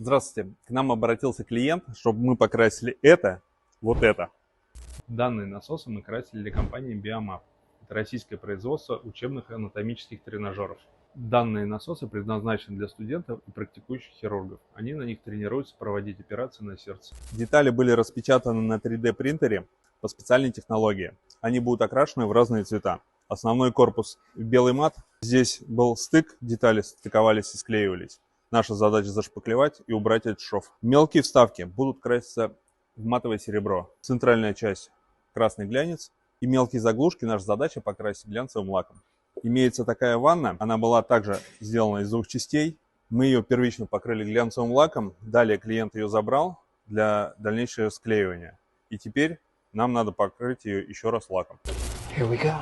Здравствуйте, к нам обратился клиент, чтобы мы покрасили это, вот это. Данные насосы мы красили для компании Biomap. Это российское производство учебных анатомических тренажеров. Данные насосы предназначены для студентов и практикующих хирургов. Они на них тренируются проводить операции на сердце. Детали были распечатаны на 3D принтере по специальной технологии. Они будут окрашены в разные цвета. Основной корпус в белый мат. Здесь был стык, детали стыковались и склеивались. Наша задача зашпаклевать и убрать этот шов. Мелкие вставки будут краситься в матовое серебро. Центральная часть красный глянец. И мелкие заглушки наша задача покрасить глянцевым лаком. Имеется такая ванна, она была также сделана из двух частей. Мы ее первично покрыли глянцевым лаком, далее клиент ее забрал для дальнейшего склеивания. И теперь нам надо покрыть ее еще раз лаком. Here we go.